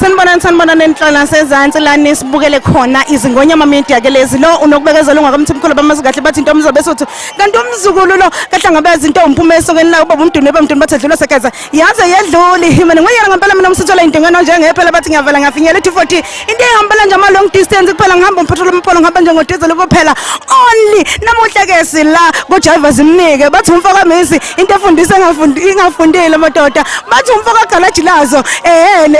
Sanibonani enhlala sezantsi la nisibukele khona izingonyama media ke lezi lo unokubekezela ungakamthimkhulu bamazi kahle bathi into omzobe sothu kanti umzukulu lo kahle ngabeza into umphuma esokeni la ubaba umduni bamduni bathi dlula sekeza yaze yedluli mina ngoyena ngempela mina umsithola indingano njengephela bathi ngiyavela ngafinyela 240 into ehambela nje ama long distance kuphela ngihamba umphethula umpolo ngihamba njengodiesel kuphela only namuhla ke sila go drivers imnike bathi umfaka misi into efundisa ingafundile madoda bathi umfaka galaji lazo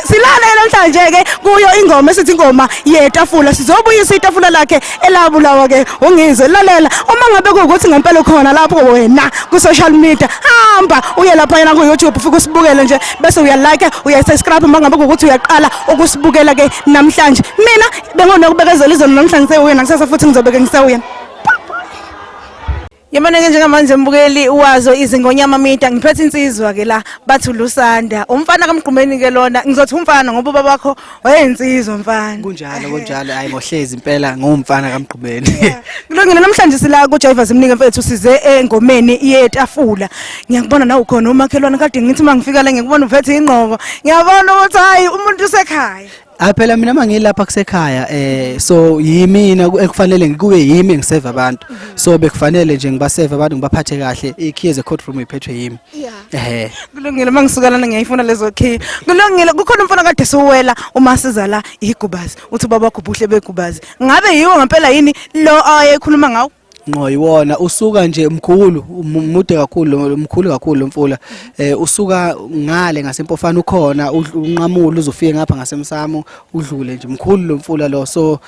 silale namhlanje ke kuyo ingoma esithi ingoma yetafula sizobuyisa itafula lakhe elabulawa ke ungizwe lalela uma ngabe kuukuthi ngempela khona lapho wena ku social media hamba uye lapha yana ku YouTube ufike usibukele nje bese uyalike uyasubscribe uma ngabe kuukuthi uyaqala ukusibukela ke namhlanje mina bengonokubekezela izolo namhlanje sewuyena kusasa futhi ngizobeke ngisewuyena Yamana ke njengamanje mbukeli wazo izingonyama media ngiphethe insizwa ke la bathi uLusanda umfana kaMgqumeni ke lona ngizothi umfana ngoba baba wakho wayensizwa mfana kunjalo hayi ngohlezi impela ngumfana kaMgqumeni kulungile namhlanje sila ku Drivers imnike mfethu size engomeni yetafula ngiyakubona nawe ukhona umakhelwane kade ngithi mangifika la ngikubona uphethe ingqoko ngiyabona ukuthi hayi umuntu usekhaya phela mina mangilapha kusekhaya so yimina ekufanele ngikube yimi ngiseva abantu so bekufanele nje ngibaseva abantu ngibaphathe kahle ikey as a courtroom iphethwe yimi kulungile mangisukana ngiyayifuna lezo key kulungile kukhona umfana kade siwela uma siza la igubazi uthi baba wakho buhle begubazi ngabe yiwo ngempela yini lo ayekhuluma ngawo Ngoyiwona usuka nje mkhulu umude kakhulu umkhulu kakhulu umfula usuka ngale ngasempofana ukhona unqamulo uzofika ngapha ngasemsamo udlule nje mkhulu lo mfula lo so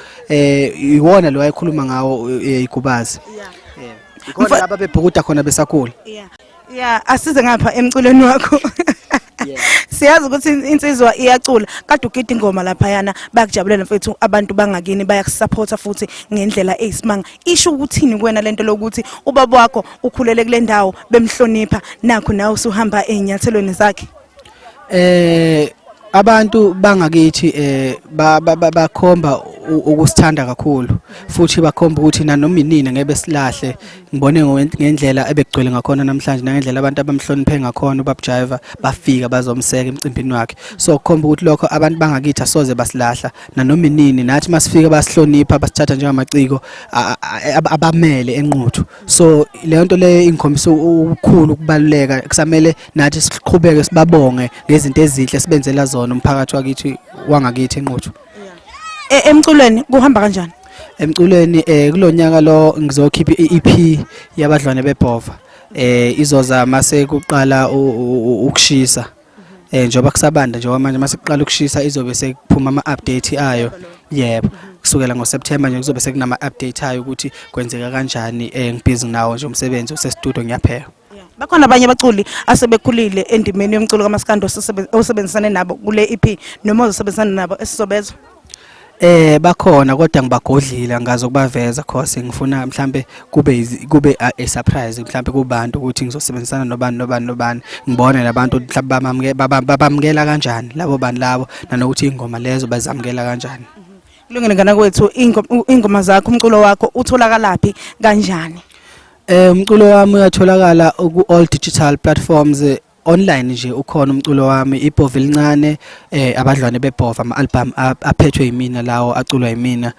iwona lo ayikhuluma ngawo igubazi ikhona laba bebhukuda khona besakhula asize ngapha emculweni wakho siyazi ukuthi insizwa iyacula kade ugida ingoma lapha yana bayakujabulela mfethu abantu bangakini bayakusupporta futhi ngendlela eyisimanga isho ukuthini kuwena lento lokuthi ubaba wakho ukhulele kule ndawo bemhlonipha nakho nawe usuhamba ezinyathelweni zakhe abantu bangakithi bakhomba ukusithanda kakhulu futhi bakhomba ukuthi nanoma inini ngebe silahle ngibone ngendlela ebegcwele ngakhona namhlanje nangendlela abantu abamhloniphe ngakhona ubabjiva bafika bazomseka emcimbini wakhe so kukhomba ukuthi lokho abantu bangakithi asoze basilahla nanoma inini nathi masifika basihlonipha basithatha njengamaciko abamele enquthu so le nto le ingikhombisa ukukhulu ukubaluleka kusamele nathi siqhubeke sibabonge ngezinto ezinhle sibenzela zona umphakathi wakithi wangakithi enquthu emculweni kuhamba kanjani emculweni kulonyaka lo ngizokhipha iEP yabadlwane bebhova izoza mase kuqala ukushisa njoba kusabanda njengoba manje mase kuqala ukushisa izobe sekuphuma ama-update ayo yebo kusukela ngoSeptember nje kuzobe sekunama update ayo ukuthi kwenzeka kanjani ngibhizi nawo nje umsebenzi usestudio ngiyapheka bakhona abanye abaculi asebekhulile endimeni yomculo kaMaskando osebenzisana nabo kule EP noma osebenzisana nabo esizobezwa bakhona kodwa ngibagodlila ngazo kubaveza cause ngifuna mhlambe kube a surprise mhlambe kubantu ukuthi ngizosebenzisana nobani ngibone labantu mhlambe bamamukela kanjani labo bani labo nanokuthi ingoma lezo bazamukela kanjani kulungile ngana kwethu ingoma zakho umculo wakho utholakalaphi kanjani umculo wami uyatholakala ku all digital platforms online nje ukhona umculo wami ibhova elincane abadlwane bebhova ama-album aphethwe yimina lawo aculwa yimina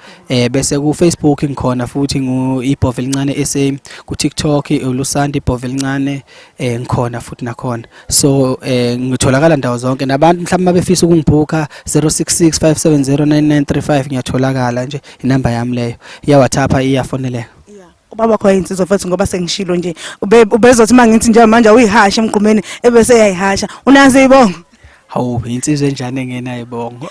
bese ku Facebook ngikhona futhi ibhova elincane SA ku TikTok uLusanda ibhova elincane ngikhona futhi nakhona so ngitholakala ndawo zonke nabantu mhlawumbe mabefisa ukungibhuka 0665709935 ngiyatholakala nje inamba yami leyo ya WhatsApp iyafoneleka ubaba wakho insizwa futhi ngoba sengishilo nje ubezothi mangithi nje manje uyihasha emgqumeni ebese yayihasha unazi ibongo hawu insizwe enjani engena ibongo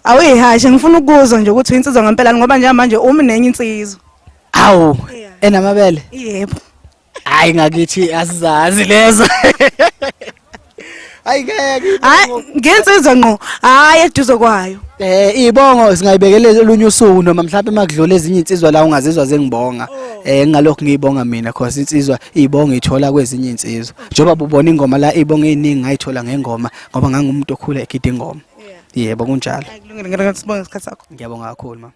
awuyihasha ngifuna ukuzwa nje ukuthi insizwa ngempela ngoba nje manje umi nenye insizwa awu enamabele yebo hayi ngakithi asizazi lezo hayi ngensizwa ngqo hayi eduze kwayo ibongo singayibekeleza olunye usuku noma mhlawumbe makudlula ezinye insizwa la ungazizwa zengibonga ngalokho ngiyibonga mina cause insizwa ibonga ithola kwezinye insizwa njoba bubona ingoma la ibonga eziningi ngayithola ngengoma ngoba ngangumuntu okhula egida ingoma yebo kunjalo kulungile ngeke sibonge isikhathi sakho ngiyabonga kakhulu ma